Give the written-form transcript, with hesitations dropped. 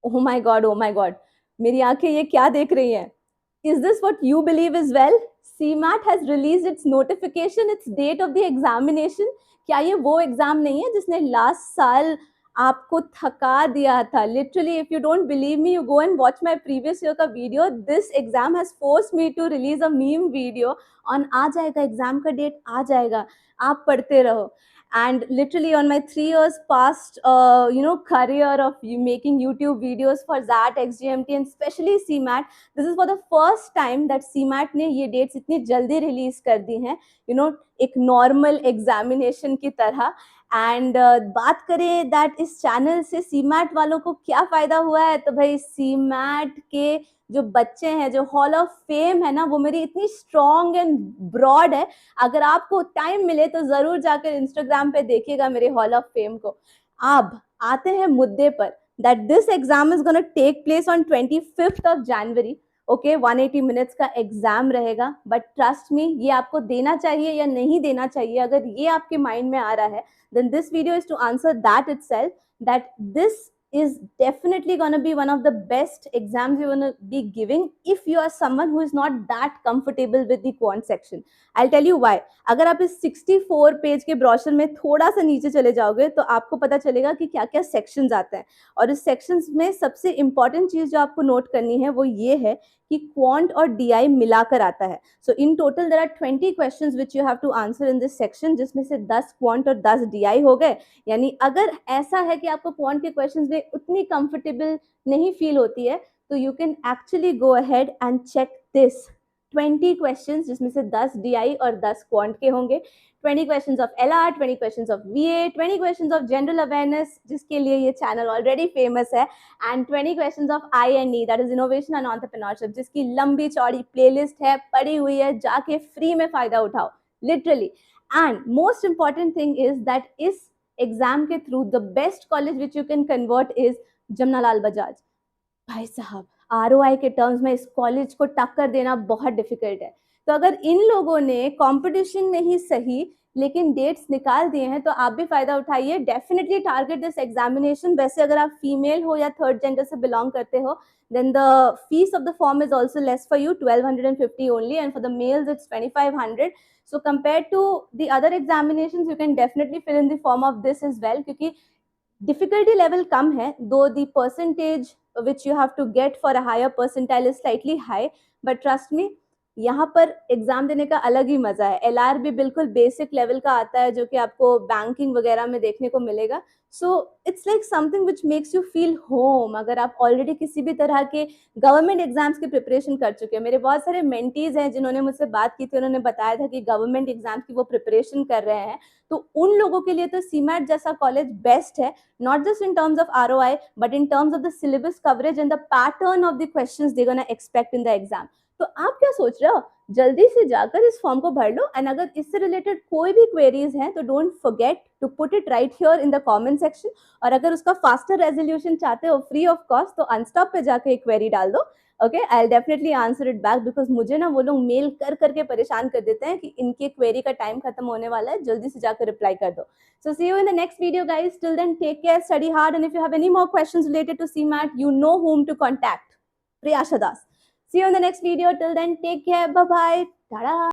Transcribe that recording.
Oh my god, oh my god, मेरी आंखें ये क्या देख रही हैं? Is this what you believe is well? CMAT has released its notification, its date of the examination. क्या ये वो एग्जाम नहीं है जिसने लास्ट साल आपको थका दिया था? Literally, if you don't believe me, you go and watch my previous year का video. This exam has forced me to release a meme video on आ जाएगा, एग्जाम का डेट आ जाएगा, आप पढ़ते रहो। And literally on my 3 years past career of making YouTube videos for ZAT, XGMT and especially CMAT, this is for the first time that CMAT ने ये dates इतनी जल्दी release कर दी हैं, एक normal examination की तरह। एंड बात करें दैट इस चैनल से सीमैट वालों को क्या फायदा हुआ है, तो भाई सीमैट के जो बच्चे हैं, जो हॉल ऑफ फेम है ना, वो मेरी इतनी स्ट्रॉन्ग एंड ब्रॉड है। अगर आपको टाइम मिले तो जरूर जाकर इंस्टाग्राम पे देखिएगा मेरे हॉल ऑफ फेम को। अब आते हैं मुद्दे पर, that this exam is gonna take place on 25 January. Okay, 180 minutes का एग्जाम रहेगा, बट ट्रस्ट मी, ये आपको देना चाहिए या नहीं देना चाहिए, अगर ये आपके माइंड में आ रहा है, then this video is to answer that itself, that this is definitely going to be one of the best exams you're going to be giving if you are someone who is not that comfortable with the quant section. I'll tell you why. अगर आप इस 64 page के brochure में थोड़ा सा नीचे चले जाओगे तो आपको पता चलेगा कि क्या क्या सेक्शंस आते हैं, और इस सेक्शंस में सबसे इंपॉर्टेंट चीज जो आपको नोट करनी है वो ये है कि क्वांट और डीआई मिलाकर आता है। So in total there are 20 questions which you have to answer in this section, जिसमें से 10 क्वांट और 10 डीआई हो गए। यानी अगर ऐसा है कि आपको क्वांट के क्वेश्चंस में उतनी कंफर्टेबल नहीं फील होती है, तो you can actually go ahead and check this 20 questions, जिसमें से 10 डीआई और 10 क्वांट के होंगे। 20 questions of LR, 20 questions of VA, 20 questions of general awareness, जिसके लिए ये चैनल ऑलरेडी फेमस है, एंड 20 क्वेश्चंस ऑफ आई&ई, that is innovation and entrepreneurship, जिसकी लंबी चौड़ी प्लेलिस्ट है, पड़ी हुई है, जाके फ्री में फायदा उठाओ, literally. And most important thing is that इस एग्जाम के through the best college which you can convert is Jamnalal Bajaj. भाई साहब, आरओआई के टर्म्स में इस कॉलेज को टक्कर देना बहुत डिफिकल्ट है। तो अगर इन लोगों ने कंपटीशन में ही सही लेकिन डेट्स निकाल दिए हैं, तो आप भी फायदा उठाइए। Definitely target this examination. वैसे अगर आप फीमेल हो या थर्ड जेंडर से बिलोंग करते हो, then the fees of the form is also less for you, 1250 only, and for the males it's 2500. So compared to the other examinations, you can definitely fill in the form of this as well, क्योंकि difficulty level कम है, though the percentage which you have to get for a higher percentile is slightly high, but trust me, यहाँ पर exam देने का अलग ही मजा है। LR भी बिल्कुल बेसिक लेवल का आता है, जो कि आपको बैंकिंग वगैरह में देखने को मिलेगा। So it's like something which makes you feel home, अगर आप ऑलरेडी किसी भी तरह के गवर्नमेंट एग्जाम्स की प्रिपरेशन कर चुके हैं। मेरे बहुत सारे मेंटीज हैं जिन्होंने मुझसे बात की थी, उन्होंने बताया था कि गवर्नमेंट एग्जाम्स की वो प्रिपरेशन कर रहे हैं, तो उन लोगों के लिए तो सीमैट जैसा कॉलेज बेस्ट है, not just in terms of ROI, but in terms of the syllabus coverage and the pattern of the questions they're gonna expect in the exam. तो आप क्या सोच रहे हो? जल्दी से जाकर इस फॉर्म को भर लो, एंड अगर इससे रिलेटेड कोई भी क्वेरीज हैं तो don't forget to put it right here in the comment section. और अगर उसका फास्टर रेजोल्यूशन चाहते हो फ्री ऑफ कॉस्ट, तो अनस्टॉप पे जाकर एक क्वेरी डाल दो। Okay, I will definitely answer it back, because मुझे ना वो लोग मेल कर करके परेशान कर देते हैं कि इनके क्वेरी का टाइम खत्म होने वाला है, जल्दी से जाकर रिप्लाई कर दो। So see you in the next video, guys. Till then, take care, study hard, and if you have any more questions related to CMAT, you know whom to contact. Priyasha Das. See you in the next video. Till then, take care. Bye-bye. Ta-da.